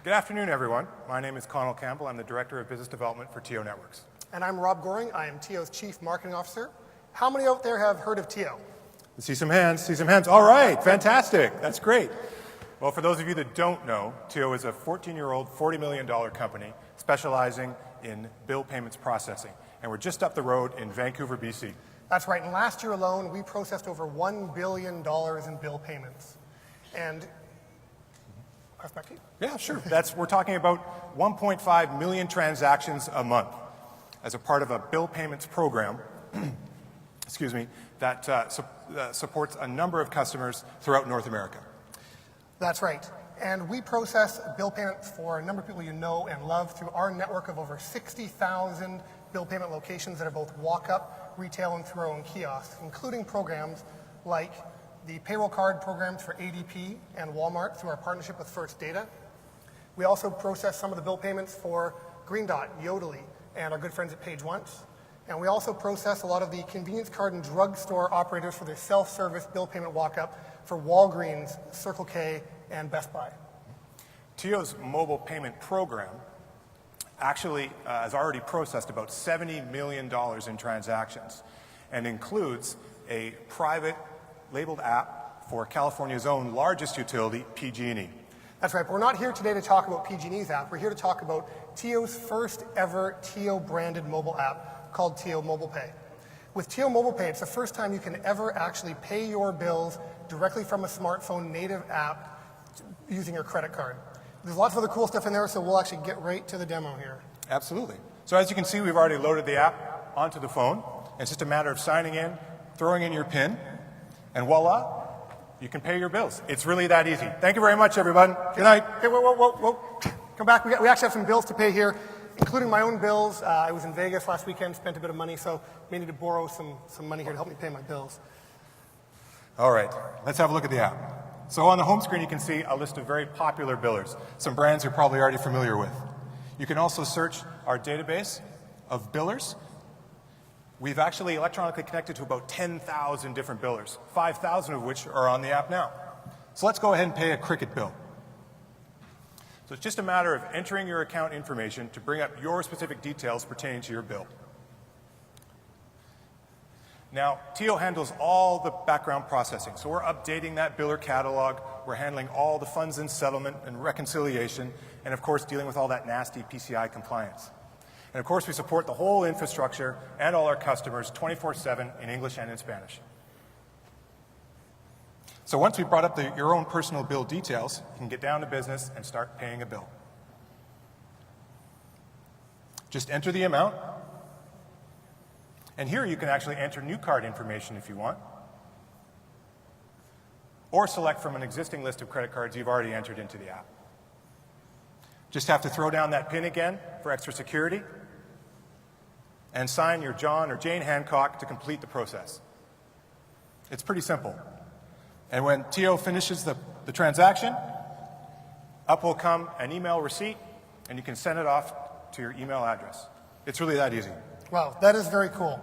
Good afternoon, everyone. My name is Connell Campbell. I'm the Director of Business Development for TIO Networks. And I'm Rob Goring. I am TIO's Chief Marketing Officer. How many out there have heard of TIO? See some hands, see some hands. All right, fantastic. That's great. Well, for those of you that don't know, TIO is a 14-year-old, $40 million company specializing in bill payments processing. And we're just up the road in Vancouver, BC. That's right. And last year alone, we processed over $1 billion in bill payments. And pass back to you. Yeah, sure. We're talking about 1.5 million transactions a month as a part of a bill payments program excuse me, that supports a number of customers throughout North America. That's right. And we process bill payments for a number of people you know and love through our network of over 60,000 bill payment locations that are both walk-up, retail, and through our own kiosks, including programs like the payroll card programs for ADP and Walmart through our partnership with First Data. We also process some of the bill payments for Green Dot, Yodely, and our good friends at Page Once. And we also process a lot of the convenience card and drugstore operators for their self-service bill payment walk-up for Walgreens, Circle K, and Best Buy. TIO's mobile payment program actually has already processed about $70 million in transactions and includes a private labeled app for California's own largest utility, PG&E. That's right, but we're not here today to talk about PG&E's app. We're here to talk about TIO's first ever TIO branded mobile app called TIO Mobile Pay. With TIO Mobile Pay, it's the first time you can ever actually pay your bills directly from a smartphone native app using your credit card. There's lots of other cool stuff in there, so we'll actually get right to the demo here. Absolutely. So as you can see, we've already loaded the app onto the phone. It's just a matter of signing in, throwing in your PIN, and voila, you can pay your bills. It's really that easy. Thank you very much, everyone. Good night. Hey, whoa. Come back. We actually have some bills to pay here, including my own bills. I was in Vegas last weekend, spent a bit of money, so may need to borrow some money here to help me pay my bills. All right, let's have a look at the app. So on the home screen, you can see a list of very popular billers, some brands you're probably already familiar with. You can also search our database of billers. We've actually electronically connected to about 10,000 different billers, 5,000 of which are on the app now. So let's go ahead and pay a cricket bill. So it's just a matter of entering your account information to bring up your specific details pertaining to your bill. Now, TIO handles all the background processing. So we're updating that biller catalog. We're handling all the funds and settlement and reconciliation, and of course, dealing with all that nasty PCI compliance. And of course, we support the whole infrastructure and all our customers 24/7 in English and in Spanish. So once we've brought up your own personal bill details, you can get down to business and start paying a bill. Just enter the amount. And here you can actually enter new card information if you want, or select from an existing list of credit cards you've already entered into the app. Just have to throw down that PIN again for extra security, and sign your John or Jane Hancock to complete the process. It's pretty simple. And when TIO finishes the transaction, up will come an email receipt, and you can send it off to your email address. It's really that easy. Wow, that is very cool.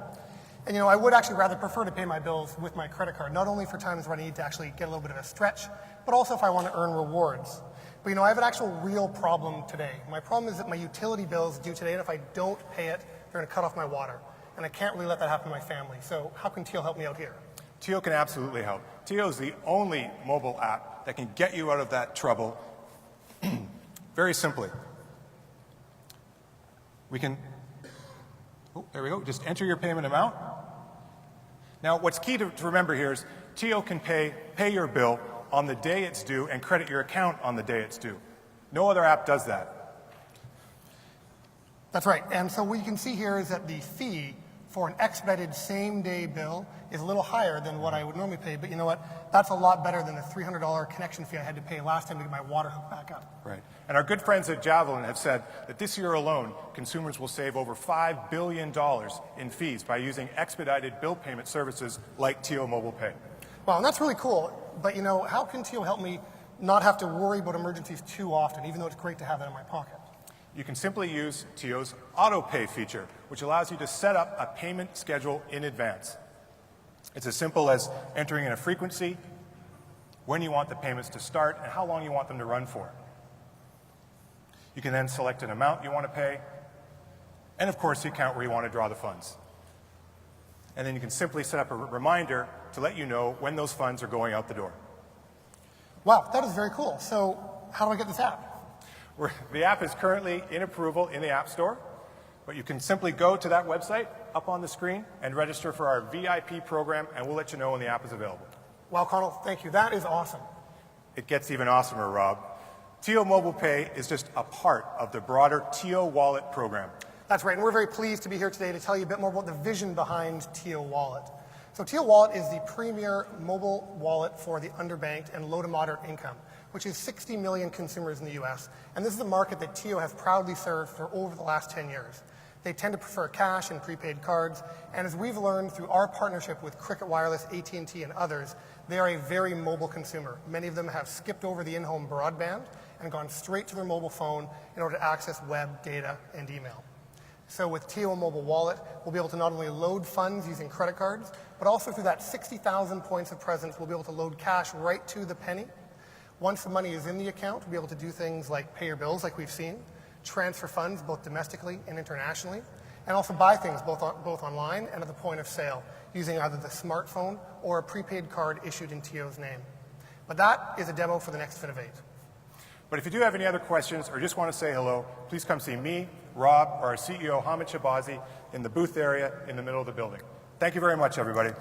And I would actually rather prefer to pay my bills with my credit card, not only for times where I need to actually get a little bit of a stretch, but also if I want to earn rewards. But I have an actual real problem today. My problem is that my utility bill is due today, and if I don't pay it, they're going to cut off my water. And I can't really let that happen to my family. So how can TIO help me out here? TIO can absolutely help. TIO is the only mobile app that can get you out of that trouble very simply. We can, there we go, just enter your payment amount. Now, what's key to remember here is TIO can pay your bill on the day it's due and credit your account on the day it's due. No other app does that. That's right. And so what you can see here is that the fee for an expedited same-day bill is a little higher than what I would normally pay. But you know what? That's a lot better than the $300 connection fee I had to pay last time to get my water hooked back up. Right. And our good friends at Javelin have said that this year alone, consumers will save over $5 billion in fees by using expedited bill payment services like TIO Mobile Pay. Wow, and that's really cool. But how can TIO help me not have to worry about emergencies too often, even though it's great to have that in my pocket? You can simply use TIO's auto pay feature, which allows you to set up a payment schedule in advance. It's as simple as entering in a frequency, when you want the payments to start, and how long you want them to run for. You can then select an amount you want to pay, and of course the account where you want to draw the funds. And then you can simply set up a reminder to let you know when those funds are going out the door. Wow, that is very cool. So how do I get this app? The app is currently in approval in the App Store, but you can simply go to that website up on the screen and register for our VIP program, and we'll let you know when the app is available. Wow, Connell, thank you. That is awesome. It gets even awesomer, Rob. TIO Mobile Pay is just a part of the broader TIO Wallet program. That's right, and we're very pleased to be here today to tell you a bit more about the vision behind TIO Wallet. So TIO Wallet is the premier mobile wallet for the underbanked and low to moderate income, which is 60 million consumers in the US. And this is a market that TIO has proudly served for over the last 10 years. They tend to prefer cash and prepaid cards, and as we've learned through our partnership with Cricket Wireless, AT&T, and others, they are a very mobile consumer. Many of them have skipped over the in-home broadband and gone straight to their mobile phone in order to access web, data, and email. So with TIO Mobile Wallet, we'll be able to not only load funds using credit cards, but also through that 60,000 points of presence, we'll be able to load cash right to the penny. Once the money is in the account, we'll be able to do things like pay your bills like we've seen, transfer funds both domestically and internationally, and also buy things both online and at the point of sale using either the smartphone or a prepaid card issued in TIO's name. But that is a demo for the next Finovate. But if you do have any other questions or just want to say hello, please come see me, Rob, or our CEO, Hamid Shabazi, in the booth area in the middle of the building. Thank you very much, everybody.